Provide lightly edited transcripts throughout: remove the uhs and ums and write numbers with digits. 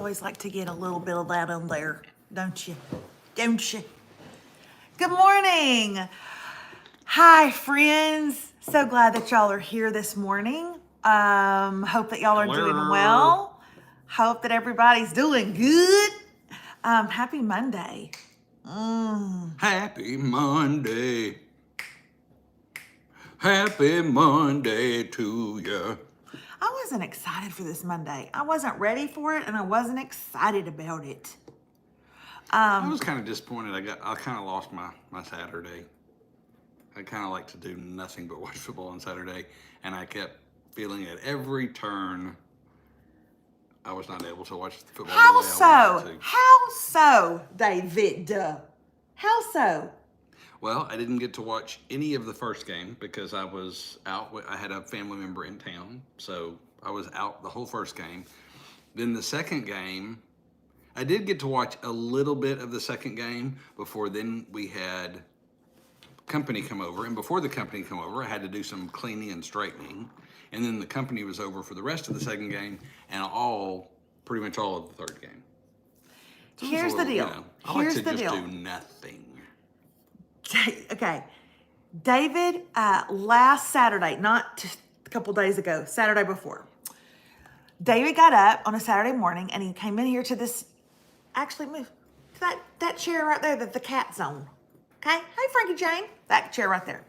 Always like to get a little bit of that on there, don't you? Don't you? Good morning. Hi, friends. So glad that y'all are here this morning. Hope that y'all are doing well. Hope that everybody's doing good. Happy Monday. Happy Monday. Happy Monday to you. I wasn't excited for this Monday. I wasn't ready for it, and I wasn't excited about it. I was kind of disappointed. I kind of lost my Saturday. I kind of like to do nothing but watch football on Saturday, and I kept feeling at every turn I was not able to watch the football. How so? How so, David? How so? Well, I didn't get to watch any of the first game because I was out. I had a family member in town, so I was out the whole first game. Then the second game, I did get to watch a little bit of the second game before then we had company come over. And before the company come over, I had to do some cleaning and straightening. And then the company was over for the rest of the second game and pretty much all of the third game. So Here's the deal. I like to just do nothing. Okay, David, last Saturday, not just a couple days ago, Saturday before, David got up on a Saturday morning and he came in here to this, actually move that chair right there that the cat's on. Okay, hey Frankie Jane, that chair right there.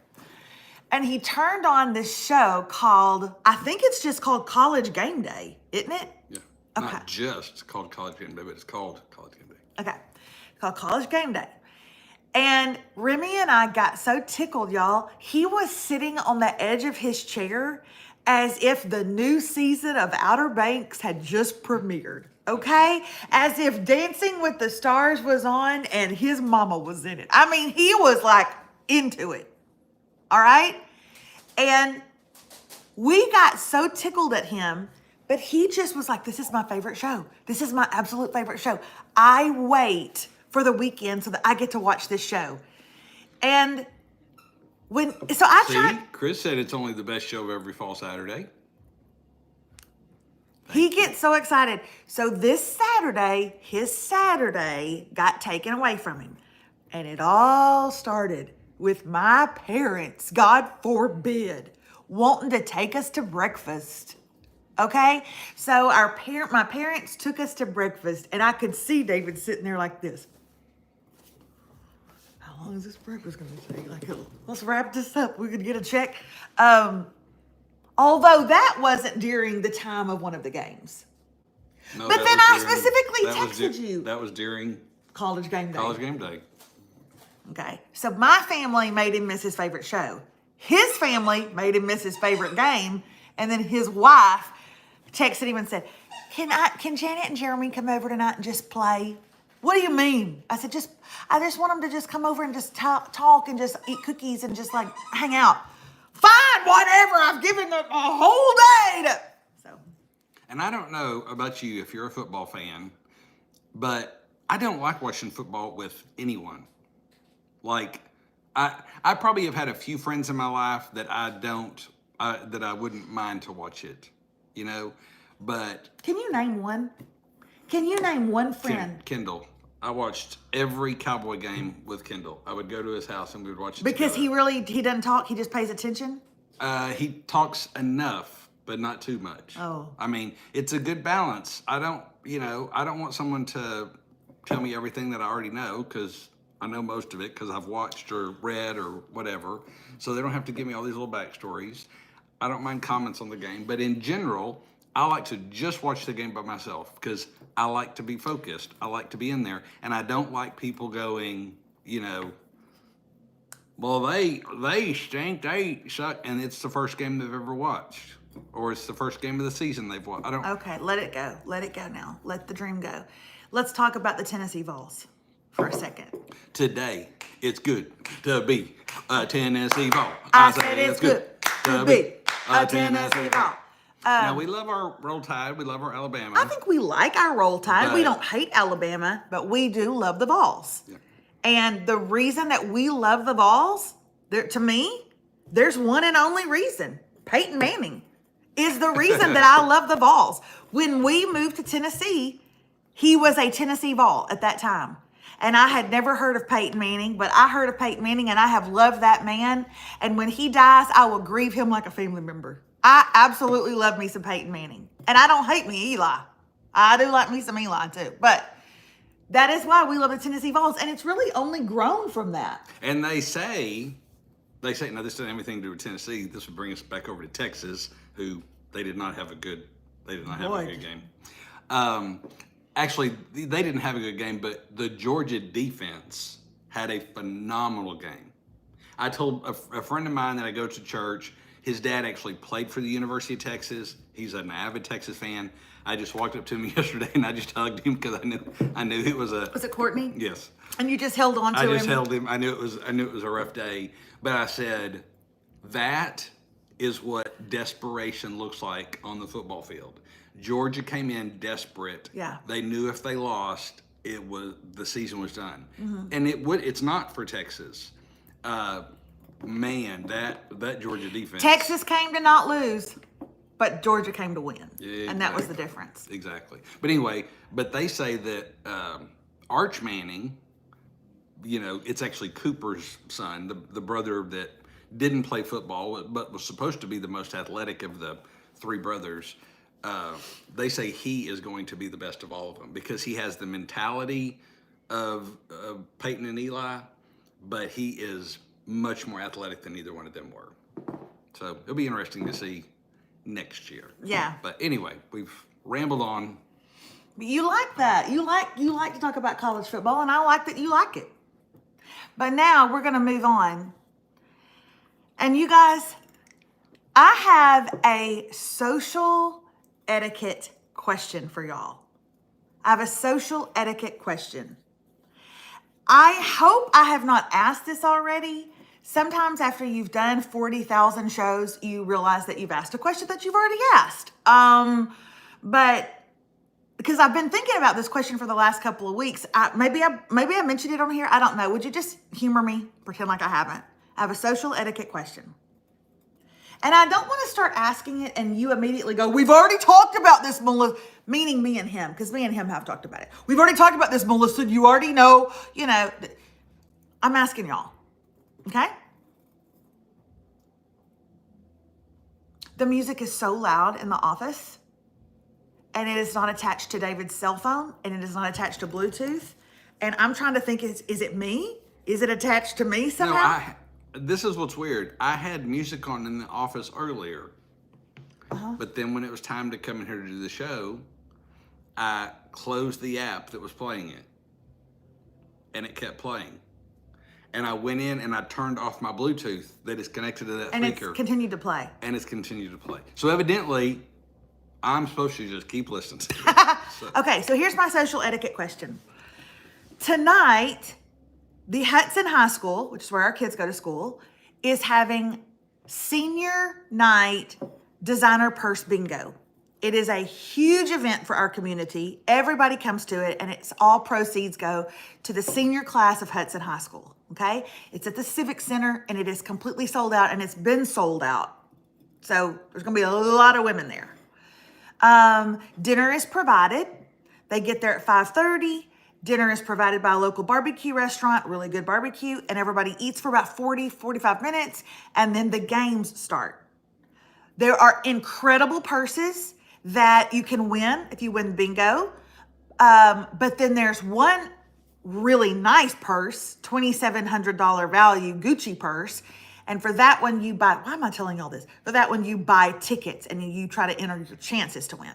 And he turned on this show called, I think it's just called College Game Day, isn't it? Yeah, okay. Not just called College Game Day, but it's called College Game Day. Okay, it's called College Game Day. And Remy and I got so tickled, y'all. He was sitting on the edge of his chair as if the new season of Outer Banks had just premiered, okay? As if Dancing with the Stars was on and his mama was in it. I mean, he was like into it, all right? And we got so tickled at him, but he just was like, this is my favorite show. This is my absolute favorite show. I wait for the weekend so that I get to watch this show. And Chris said it's only the best show of every fall Saturday. He gets so excited. So this Saturday, his Saturday got taken away from him. And it all started with my parents, God forbid, wanting to take us to breakfast. Okay? So my parents took us to breakfast, and I could see David sitting there like this. How long is this breakfast going to take? Like, let's wrap this up. We could get a check. Although that wasn't during the time of one of the games. No, but then I specifically texted you. That was during College Game Day. College Game Day. Okay. So my family made him miss his favorite show. His family made him miss his favorite game. And then his wife texted him and said, can Janet and Jeremy come over tonight and just play? What do you mean? I said, I just want them to just come over and just talk and just eat cookies and just like hang out. Fine, whatever. I've given them a whole day so. And I don't know about you if you're a football fan, but I don't like watching football with anyone. Like, I probably have had a few friends in my life that that I wouldn't mind to watch it, you know, but. Can you name one? Can you name one friend? Kendall. I watched every Cowboy game with Kendall. I would go to his house and we would watch it because together. He doesn't talk, he just pays attention? He talks enough, but not too much. Oh. I mean, it's a good balance. I don't want someone to tell me everything that I already know because I know most of it because I've watched or read or whatever. So they don't have to give me all these little backstories. I don't mind comments on the game, but in general, I like to just watch the game by myself because I like to be focused. I like to be in there. And I don't like people going, well, they stink, they suck, and it's the first game they've ever watched. Or it's the first game of the season they've watched. Okay, let it go. Let it go now. Let the dream go. Let's talk about the Tennessee Vols for a second. Today, it's good to be a Tennessee Vol. I said it's good to be a Tennessee Vol. Now, we love our Roll Tide. We love our Alabama. I think we like our Roll Tide. We don't hate Alabama, but we do love the Vols. Yeah. And the reason that we love the Vols, to me, there's one and only reason. Peyton Manning is the reason that I love the Vols. When we moved to Tennessee, He was a Tennessee Vol at that time. And I had never heard of Peyton Manning, but I heard of Peyton Manning and I have loved that man. And when he dies, I will grieve him like a family member. I absolutely love me some Peyton Manning. And I don't hate me Eli. I do like me some Eli too. But that is why we love the Tennessee Vols. And it's really only grown from that. And they say, now this doesn't have anything to do with Tennessee. This would bring us back over to Texas, who they did not have a good game. Actually, they didn't have a good game, but the Georgia defense had a phenomenal game. I told a friend of mine that I go to church, his dad actually played for the University of Texas. He's an avid Texas fan. I just walked up to him yesterday and I just hugged him because I knew it was a... Was it Courtney? Yes. And you just held on to him? I just held him. I knew it was a rough day, but I said, that is what desperation looks like on the football field. Georgia came in desperate. Yeah. They knew if they lost, the season was done. Mm-hmm. And it's not for Texas. Man, that Georgia defense. Texas came to not lose, but Georgia came to win. Exactly. And that was the difference. Exactly. But anyway, they say that Arch Manning, it's actually Cooper's son, the brother that didn't play football, but was supposed to be the most athletic of the three brothers. They say he is going to be the best of all of them because he has the mentality of Peyton and Eli, but he is much more athletic than either one of them were. So it'll be interesting to see next year. Yeah. But anyway, we've rambled on. You like that. You like to talk about college football, and I like that you like it. But now we're going to move on. And you guys, I have a social etiquette question for y'all. I have a social etiquette question. I hope I have not asked this already. Sometimes after you've done 40,000 shows, you realize that you've asked a question that you've already asked. But because I've been thinking about this question for the last couple of weeks, maybe I mentioned it on here. I don't know. Would you just humor me? Pretend like I haven't. I have a social etiquette question. And I don't want to start asking it and you immediately go, we've already talked about this, Melissa, meaning me and him, because me and him have talked about it. We've already talked about this, Melissa. You already know, I'm asking y'all, okay? The music is so loud in the office, and it is not attached to David's cell phone, and it is not attached to Bluetooth. And I'm trying to think, is it me? Is it attached to me somehow? No, this is what's weird. I had music on in the office earlier, but then when it was time to come in here to do the show, I closed the app that was playing it, and it kept playing. And I went in and I turned off my Bluetooth that is connected to that speaker. And it's continued to play. And it's continued to play. So evidently, I'm supposed to just keep listening. Okay, so here's my social etiquette question. Tonight, the Hudson High School, which is where our kids go to school, is having senior night designer purse bingo. It is a huge event for our community. Everybody comes to it, and it's all proceeds go to the senior class of Hudson High School, okay? It's at the Civic Center, and it is completely sold out, and it's been sold out. So there's gonna be a lot of women there. Dinner is provided. They get there at 5:30. Dinner is provided by a local barbecue restaurant, really good barbecue, and everybody eats for about 45 minutes, and then the games start. There are incredible purses that you can win if you win bingo, but then there's one really nice purse, $2,700 value Gucci purse, and for that one you buy, why am I telling y'all this? For that one you buy tickets and you try to enter your chances to win.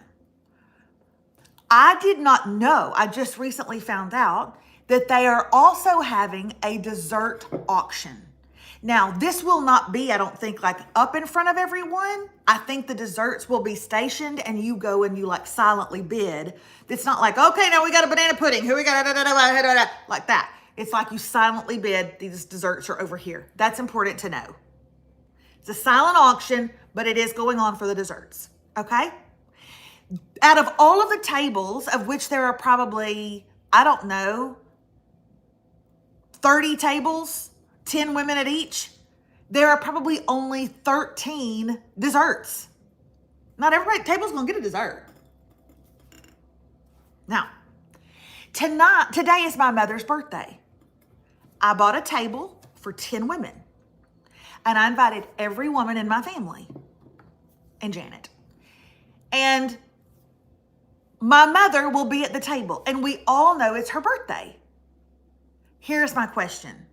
I did not know, I just recently found out that they are also having a dessert auction. Now, this will not be, I don't think, like up in front of everyone. I think the desserts will be stationed and you go and you like silently bid. It's not like, okay, now we got a banana pudding. Here we go, like that. It's like you silently bid, these desserts are over here. That's important to know. It's a silent auction, but it is going on for the desserts, okay? Out of all of the tables, of which there are probably, I don't know, 30 tables, 10 women at each, there are probably only 13 desserts. Not every table's gonna get a dessert. Now, Today is my mother's birthday. I bought a table for 10 women. And I invited every woman in my family and Janet. And my mother will be at the table. And we all know it's her birthday. Here's my question.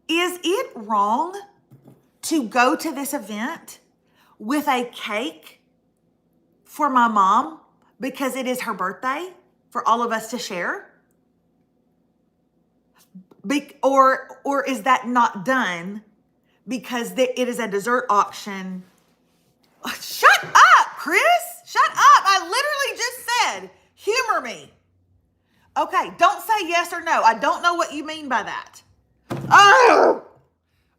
Is it wrong to go to this event with a cake for my mom because it is her birthday for all of us to share? Or is that not done because it is a dessert auction? Shut up, Chris. Shut up. I literally just said, humor me. Okay, don't say yes or no. I don't know what you mean by that. Oh!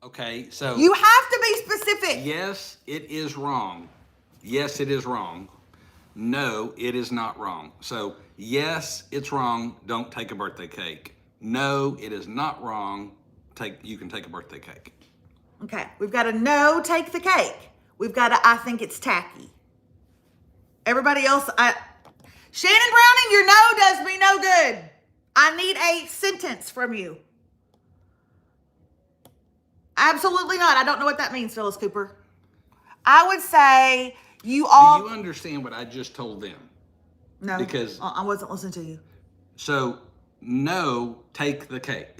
Okay, so You have to be specific. yes, it is wrong. Yes, it is wrong. No, it is not wrong. So yes, it's wrong. Don't take a birthday cake. No, it is not wrong. You can take a birthday cake. Okay, we've got a no, take the cake. We've got a I think it's tacky. Everybody else, Shannon Browning, your no does me no good. I need a sentence from you. Absolutely not. I don't know what that means, Phyllis Cooper. I would say you all... Do you understand what I just told them? No, Because... I wasn't listening to you. So, no, take the cake.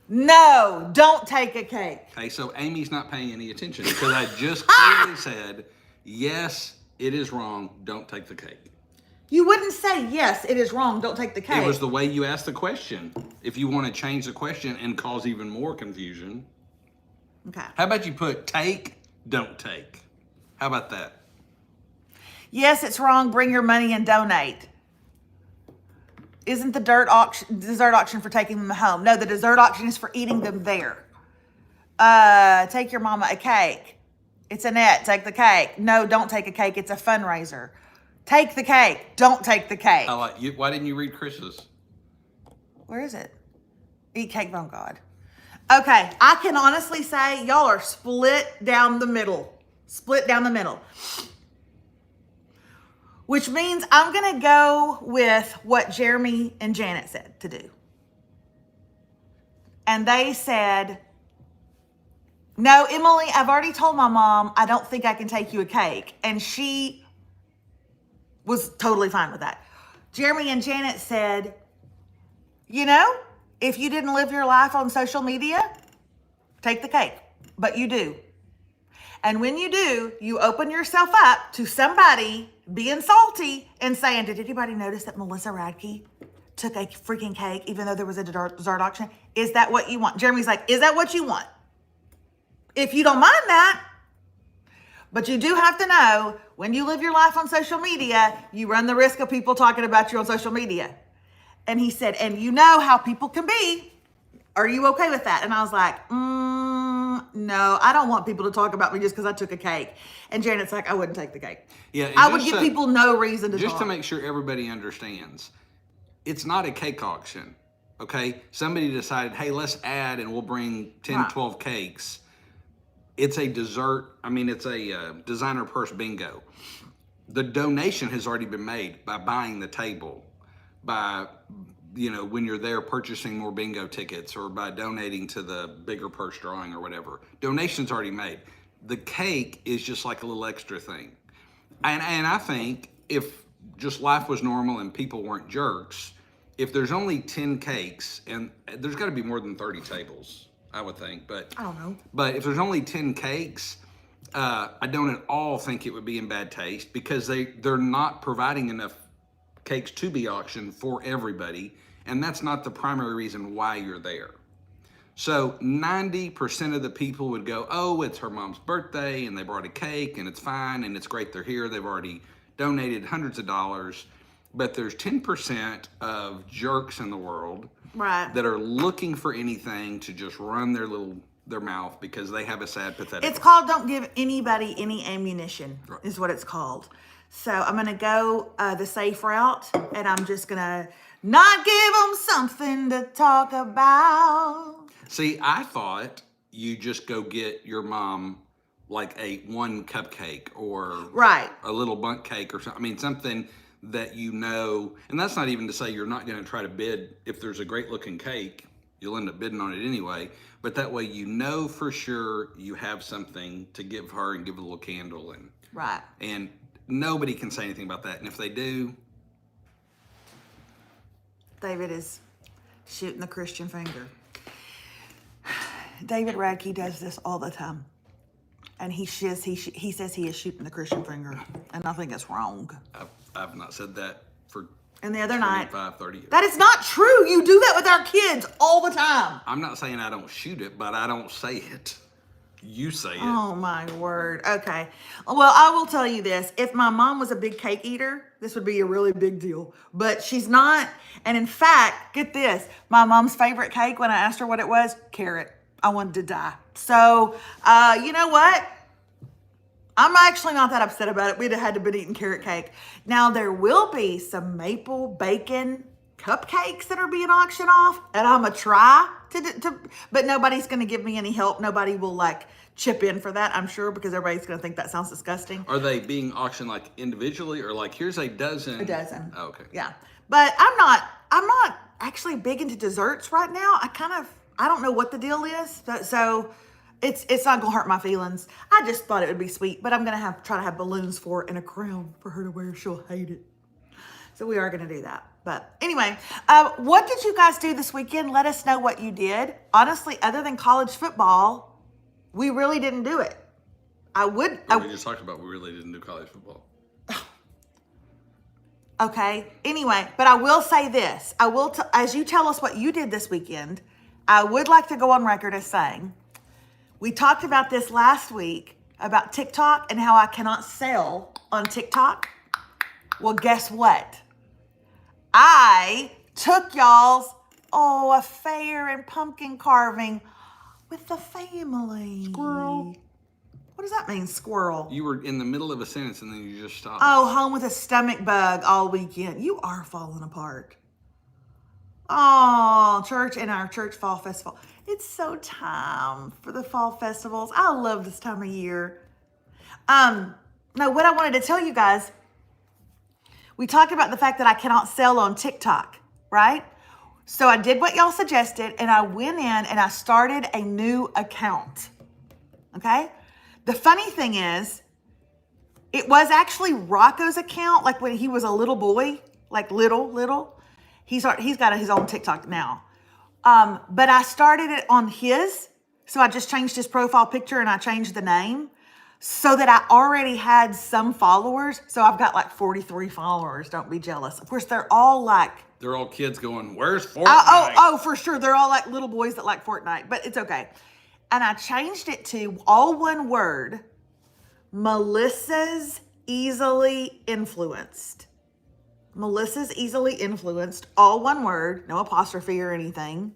No, don't take a cake. Okay, so Amy's not paying any attention because I just clearly said, yes, it is wrong, don't take the cake. You wouldn't say, yes, it is wrong, don't take the cake. It was the way you asked the question. If you want to change the question and cause even more confusion. Okay. How about you put take, don't take? How about that? Yes, it's wrong, bring your money and donate. Isn't the dessert auction for taking them home? No, the dessert auction is for eating them there. Take your mama a cake. It's Annette, take the cake. No, don't take a cake, it's a fundraiser. Take the cake, don't take the cake. I like you. Why didn't you read Chris's? Where is it? Eat cake, oh God. Okay, I can honestly say y'all are split down the middle. Split down the middle. Which means I'm going to go with what Jeremy and Janet said to do. And they said, no, Emily, I've already told my mom I don't think I can take you a cake. And she was totally fine with that. Jeremy and Janet said, you know, if you didn't live your life on social media, take the cake. But you do. And when you do, you open yourself up to somebody being salty and saying, did anybody notice that Melissa Radke took a freaking cake even though there was a dessert auction? Is that what you want? Jeremy's like, is that what you want? If you don't mind that, but you do have to know when you live your life on social media, you run the risk of people talking about you on social media. And he said, and you know how people can be. Are you okay with that? And I was like, no, I don't want people to talk about me just because I took a cake. And Janet's like, I wouldn't take the cake. Yeah, I would give people no reason to talk. Just to make sure everybody understands, it's not a cake auction, okay? Somebody decided, hey, let's add and we'll bring 10, 12 cakes. It's a dessert, it's a designer purse bingo. The donation has already been made by buying the table, by when you're there purchasing more bingo tickets or by donating to the bigger purse drawing or whatever. Donation's already made. The cake is just like a little extra thing. And I think if just life was normal and people weren't jerks, if there's only 10 cakes, and there's got to be more than 30 tables, I would think, but I don't know. But if there's only 10 cakes, I don't at all think it would be in bad taste because they're not providing enough cakes to be auctioned for everybody, and that's not the primary reason why you're there. So 90% of the people would go, oh, it's her mom's birthday and they brought a cake and it's fine and it's great they're here. They've already donated hundreds of dollars. But there's 10% of jerks in the world that are looking for anything to just run their mouth because they have a sad, pathetic It's called don't give anybody any ammunition, is what it's called. So I'm going to go the safe route, and I'm just going to not give them something to talk about. See, I thought you just go get your mom like one cupcake or a little bundt cake or something. Something that you know, and that's not even to say you're not going to try to bid. If there's a great looking cake, you'll end up bidding on it anyway. But that way, you know for sure you have something to give her and give a little candle, and Right. and nobody can say anything about that. And if they do, David is shooting the Christian finger. David Radke does this all the time. And he says he is shooting the Christian finger. And I think it's wrong. I've not said that for And the other night, 30 years. that is not true. You do that with our kids all the time. I'm not saying I don't shoot it, but I don't say it. You say it. Oh my word. Okay. Well, I will tell you this. If my mom was a big cake eater, this would be a really big deal. But she's not. And in fact, get this. My mom's favorite cake, when I asked her what it was, carrot. I wanted to die. So, you know what? I'm actually not that upset about it. We'd have had to been eating carrot cake. Now, there will be some maple bacon cupcakes that are being auctioned off, and I'm going to try to, but nobody's going to give me any help. Nobody will like chip in for that, I'm sure, because everybody's going to think that sounds disgusting. Are they being auctioned like individually, or like here's a dozen? A dozen. Oh, okay. Yeah. But I'm not actually big into desserts right now. I don't know what the deal is. So it's not gonna hurt my feelings. I just thought it would be sweet, but I'm gonna try to have balloons for it and a crown for her to wear. She'll hate it. So we are gonna do that. But anyway, what did you guys do this weekend? Let us know what you did. Honestly, other than college football, we really didn't do it. We just talked about we really didn't do college football. Okay. Anyway, but I will say this. As you tell us what you did this weekend, I would like to go on record as saying, we talked about this last week about TikTok and how I cannot sell on TikTok. Well, guess what? I took y'all's, affair and pumpkin carving with the family. Squirrel. What does that mean, squirrel? You were in the middle of a sentence and then you just stopped. Oh, home with a stomach bug all weekend. You are falling apart. Oh, church and our church fall festival. It's so time for the fall festivals. I love this time of year. Now, what I wanted to tell you guys, we talked about the fact that I cannot sell on TikTok, right? So I did what y'all suggested, and I went in and I started a new account, okay? The funny thing is, it was actually Rocco's account, like when he was a little boy, like little. He's got his own TikTok now. But I started it on his, so I just changed his profile picture and I changed the name so that I already had some followers. So I've got like 43 followers. Don't be jealous. Of course, they're all kids going, where's Fortnite? For sure. They're all like little boys that like Fortnite, but it's okay. And I changed it to all one word, Melissa's Easily Influenced. Melissa's Easily Influenced, all one word, no apostrophe or anything.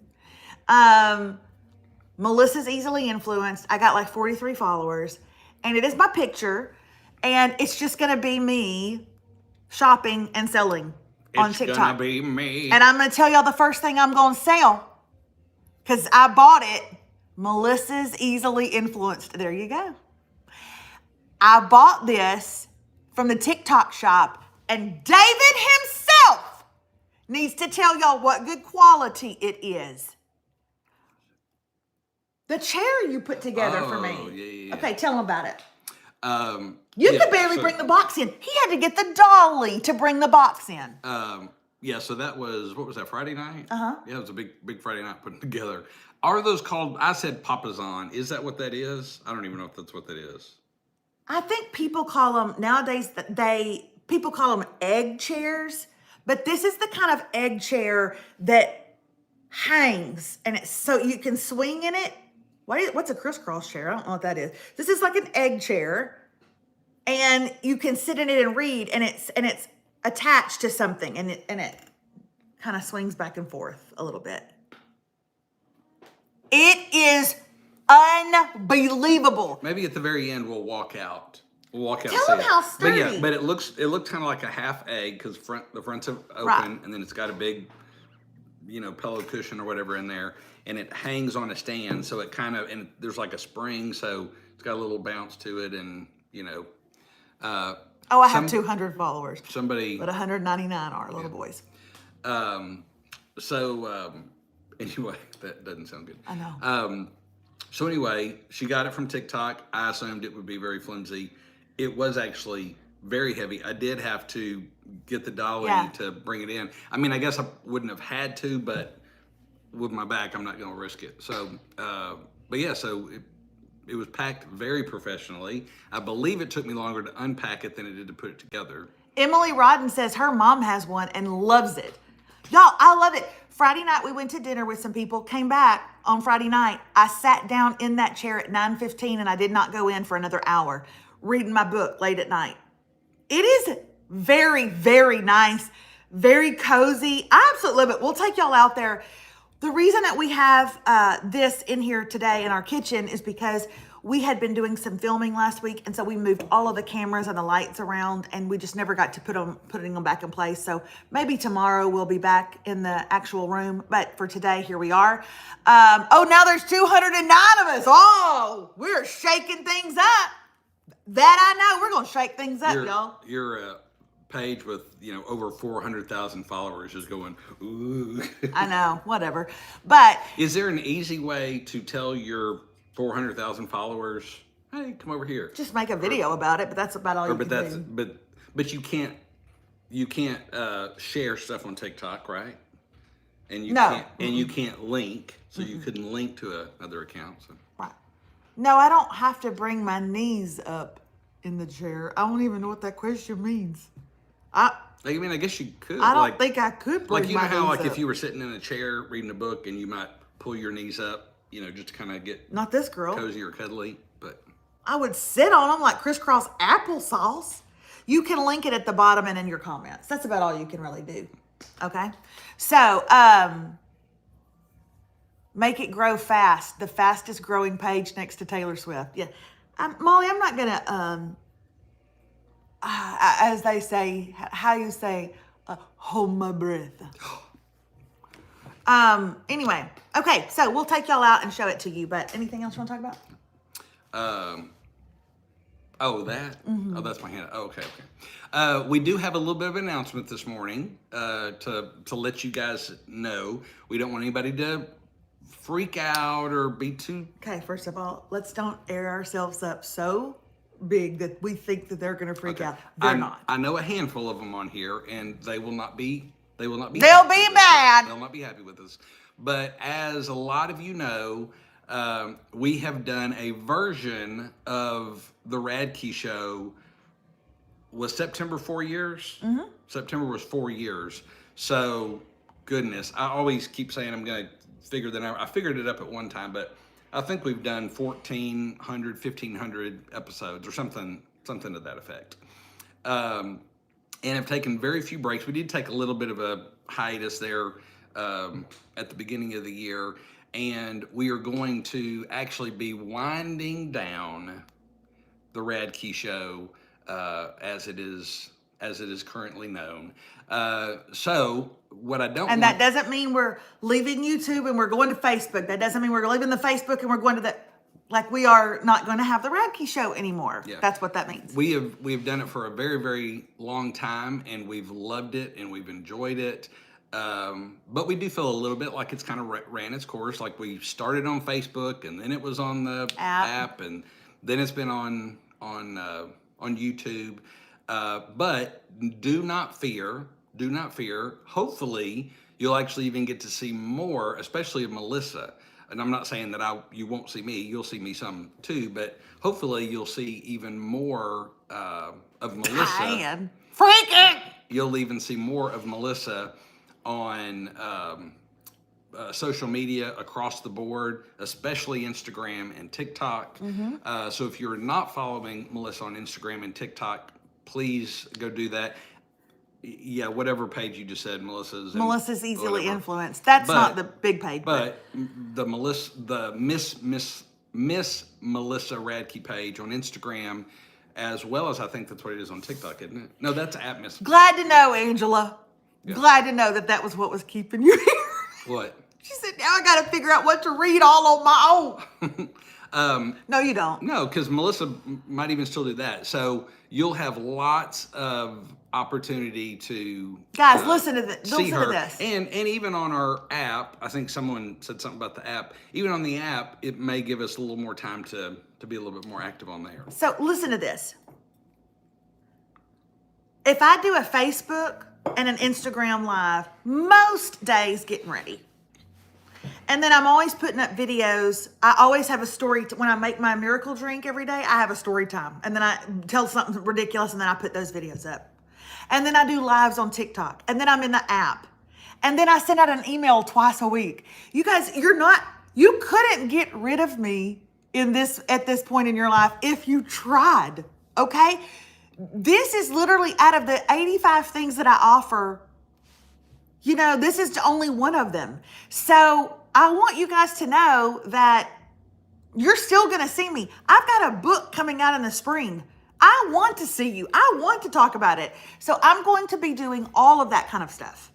Melissa's Easily Influenced. I got like 43 followers, and it is my picture, and it's just going to be me shopping and selling on TikTok. It's going to be me. And I'm going to tell y'all the first thing I'm going to sell, because I bought it, Melissa's Easily Influenced. There you go. I bought this from the TikTok shop, and David himself needs to tell y'all what good quality it is. The chair you put together for me. Yeah. Okay, tell him about it. You could barely bring the box in. He had to get the dolly to bring the box in. So that was, what was that, Friday night? Uh-huh. Yeah, it was a big Friday night putting together. Are those called, I said Papazon. Is that what that is? I don't even know if that's what that is. I think people call them, nowadays, people call them egg chairs, but this is the kind of egg chair that hangs, and it's so you can swing in it. What's a crisscross chair? I don't know what that is. This is like an egg chair, and you can sit in it and read, and it's attached to something, and it kind of swings back and forth a little bit. It is unbelievable. Maybe at the very end we'll walk out. Tell them how sturdy. But it looks kind of like a half egg because the front's open, right. And then it's got a big, pillow cushion or whatever in there, and it hangs on a stand. So it kind of, and there's like a spring, so it's got a little bounce to it, and Oh, I have 200 followers. Somebody. But 199 are little boys. Anyway, that doesn't sound good. I know. So anyway, she got it from TikTok. I assumed it would be very flimsy. It was actually very heavy. I did have to get the dolly to bring it in. I mean, I guess I wouldn't have had to, but with my back, I'm not going to risk it. So, but yeah, so it was packed very professionally. I believe it took me longer to unpack it than it did to put it together. Emily Rodden says her mom has one and loves it. Y'all, I love it. Friday night, we went to dinner with some people, came back on Friday night. I sat down in that chair at 9:15 and I did not go in for another hour reading my book late at night. It is very, very nice, very cozy. I absolutely love it. We'll take y'all out there. The reason that we have this in here today in our kitchen is because we had been doing some filming last week, and so we moved all of the cameras and the lights around, and we just never got to putting them back in place. So maybe tomorrow we'll be back in the actual room, but for today, here we are. Now there's 209 of us. Oh, we're shaking things up. That I know. We're gonna shake things up, y'all. Your page with over 400,000 followers is going ooh. I know, whatever. But is there an easy way to tell your 400,000 followers, hey, come over here? Just make a video about it, but that's about all you can do. But you can't share stuff on TikTok, right? And you can't link, so you couldn't link to another account. So. Right. No, I don't have to bring my knees up in the chair. I don't even know what that question means. I guess you could. I don't think I could bring my knees up. Like, you know how, like, if you were sitting in a chair reading a book and you might pull your knees up, just to kind of get not this girl cozy or cuddly, but I would sit on them like crisscross applesauce. You can link it at the bottom and in your comments. That's about all you can really do. Okay, so make it grow fast. The fastest growing page next to Taylor Swift. Yeah, Molly, I'm not gonna as they say, how you say, hold my breath. Anyway, okay, so we'll take y'all out and show it to you, but anything else you want to talk about? Oh, that's my hand. Oh, okay. We do have a little bit of an announcement this morning, to let you guys know. We don't want anybody to freak out or be too... Okay, first of all, let's don't air ourselves up so big that we think that they're going to freak out. They're not. I know a handful of them on here, and they will not be... They'll be bad. They'll not be happy with us. But as a lot of you know, we have done a version of the Radke Show. Was September 4 years? Mm-hmm. September was 4 years. So, goodness, I always keep saying I'm going to figure that out. I figured it up at one time, but I think we've done 1,400, 1,500 episodes or something to that effect. And have taken very few breaks. We did take a little bit of a hiatus there at the beginning of the year, and we are going to actually be winding down the Radke Show as it is currently known. So what I don't that doesn't mean we're leaving YouTube and we're going to Facebook. That doesn't mean we're leaving the Facebook and we're going to the... Like, we are not going to have the Radke Show anymore. Yeah. That's what that means. We have done it for a very, very long time, and we've loved it, and we've enjoyed it. But we do feel a little bit like it's kind of ran its course. Like, we started on Facebook, and then it was on the app, and then it's been on YouTube. But do not fear. Do not fear. Hopefully, you'll actually even get to see more, especially of Melissa. And I'm not saying that you won't see me. You'll see me some too, but hopefully you'll see even more of Melissa. Freaking! You'll even see more of Melissa on social media across the board, especially Instagram and TikTok. Mm-hmm. So if you're not following Melissa on Instagram and TikTok, please go do that. Yeah, whatever page you just said, Melissa's easily influenced. That's not the big page. But the Miss Melissa Radke page on Instagram, as well as I think that's what it is on TikTok, isn't it? No, that's at Miss. Glad to know, Angela. Yeah. Glad to know that was what was keeping you here. What? She said, now I got to figure out what to read all on my own. No, you don't. No, because Melissa might even still do that. So you'll have lots of opportunity to Guys, listen to see her. this. And even on our app, I think someone said something about the app. Even on the app, it may give us a little more time to be a little bit more active on there. So listen to this. If I do a Facebook and an Instagram live, most days getting ready. And then I'm always putting up videos. I always have a story. When I make my miracle drink every day, I have a story time. And then I tell something ridiculous and then I put those videos up. And then I do lives on TikTok. And then I'm in the app. And then I send out an email twice a week. You guys, you couldn't get rid of me at this point in your life if you tried, okay? This is literally out of the 85 things that I offer, this is only one of them. So I want you guys to know that you're still going to see me. I've got a book coming out in the spring. I want to see you. I want to talk about it. So I'm going to be doing all of that kind of stuff.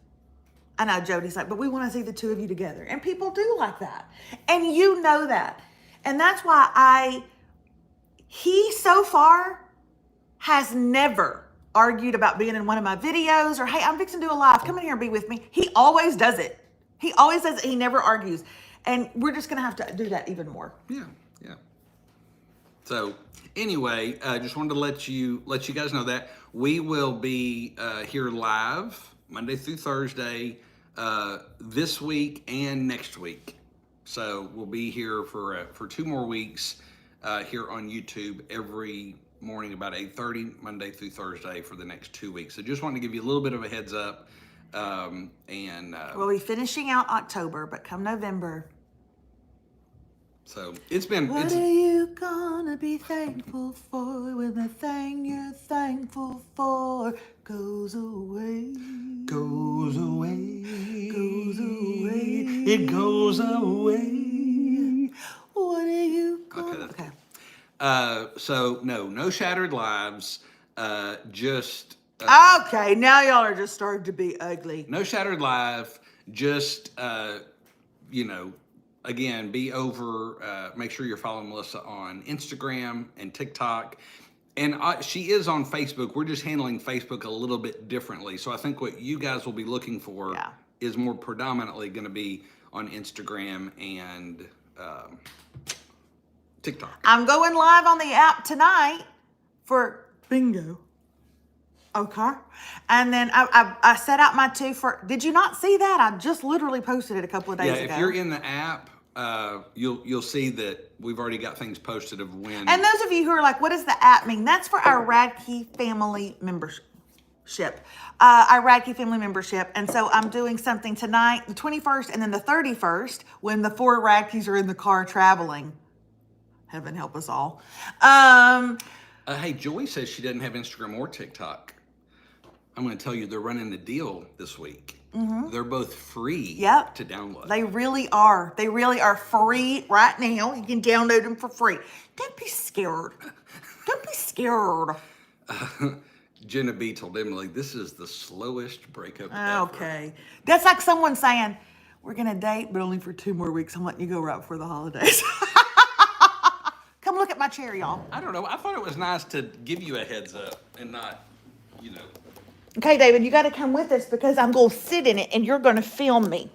I know Jody's like, but we want to see the two of you together. And people do like that. And you know that. And that's why he so far has never argued about being in one of my videos or, hey, I'm fixing to do a live. Come in here and be with me. He always does it. He always does it. He never argues. And we're just going to have to do that even more. Yeah. So anyway, just wanted to let you guys know that we will be here live Monday through Thursday this week and next week. So we'll be here for 2 more weeks here on YouTube every morning about 8:30, Monday through Thursday for the next 2 weeks. So just wanted to give you a little bit of a heads up. We'll be finishing out October, but come November. So it's been. What are you gonna be thankful for when the thing you're thankful for goes away? Goes away. Goes away. It goes away. What are you gonna? Okay. So no shattered lives. Just. Okay, now y'all are just starting to be ugly. No shattered live. Just again, be over. Make sure you're following Melissa on Instagram and TikTok. And she is on Facebook. We're just handling Facebook a little bit differently. So I think what you guys will be looking for is more predominantly going to be on Instagram and TikTok. I'm going live on the app tonight for bingo. Okay. And then I set out my 2 for, did you not see that? I just literally posted it a couple of days ago. Yeah, if you're in the app, you'll see that we've already got things posted of when. And those of you who are like, what does the app mean? That's for our Radke family membership. Our Radke family membership. And so I'm doing something tonight, the 21st, and then the 31st, when the 4 Radkes are in the car traveling. Heaven help us all. Hey, Joy says she doesn't have Instagram or TikTok. I'm going to tell you, they're running a deal this week. Mm-hmm. They're both free to download. They really are. They really are free right now. You can download them for free. Don't be scared. Don't be scared. Jenna B told Emily, this is the slowest breakup ever. Okay. That's like someone saying, we're going to date, but only for 2 more weeks. I'm letting you go right before the holidays. Come look at my chair, y'all. I don't know. I thought it was nice to give you a heads up and not, Okay, David, you got to come with us because I'm going to sit in it and you're going to film me.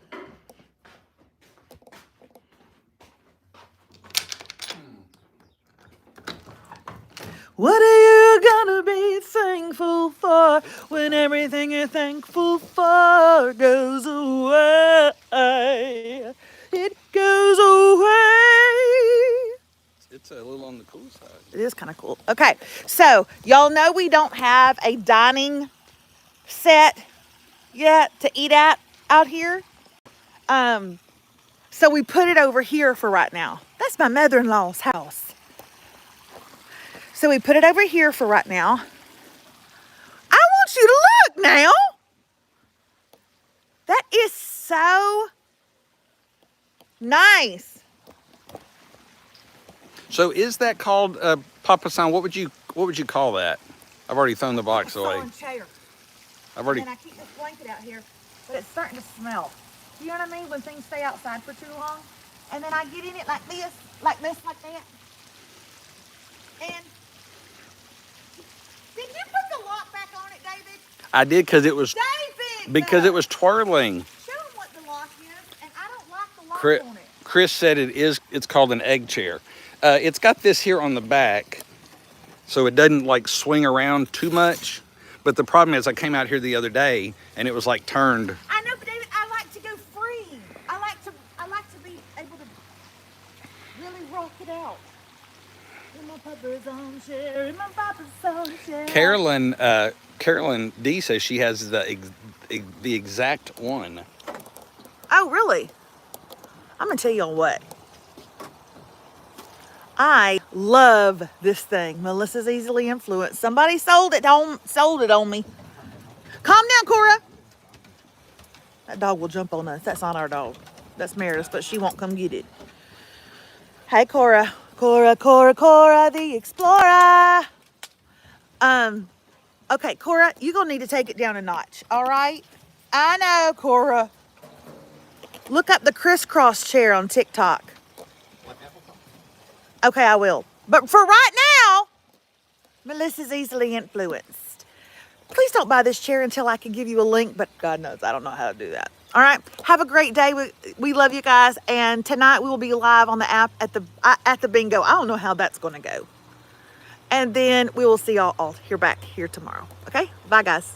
What are you going to be thankful for when everything you're thankful for goes away? It goes away. It's a little on the cool side. It is kind of cool. Okay, so y'all know we don't have a dining set yet to eat at out here. So we put it over here for right now. That's my mother-in-law's house. So we put it over here for right now. I want you to look now. That is so nice. So is that called Papa San? What would you call that? I've already thrown the box away. Chair. I've already. And I keep this blanket out here, but it's starting to smell. You know what I mean? When things stay outside for too long, and then I get in it like this, like that. And did you put the lock back on it, David? I did because it was David! twirling. Show them what the lock is, and I don't like the lock Chris, on it. Chris said it's called an egg chair. It's got this here on the back, so it doesn't like swing around too much. But the problem is I came out here the other day and it was like turned. I know, but David, I like to go free. I like to be able to really rock it out. In my papa's armchair, in my papa's armchair. Carolyn D says she has the exact one. Oh, really? I'm gonna tell y'all what. I love this thing. Melissa's easily influenced. Somebody sold it on me. Calm down, Cora. That dog will jump on us. That's not our dog. That's Meredith's, but she won't come get it. Hey, Cora. Cora the explorer. Okay, Cora, you're gonna need to take it down a notch, all right? I know, Cora. Look up the crisscross chair on TikTok. Okay, I will. But for right now, Melissa's easily influenced. Please don't buy this chair until I can give you a link, but God knows I don't know how to do that. All right, have a great day. We love you guys, and tonight we will be live on the app at the bingo. I don't know how that's going to go. And then we will see y'all all back here tomorrow. Okay, bye guys.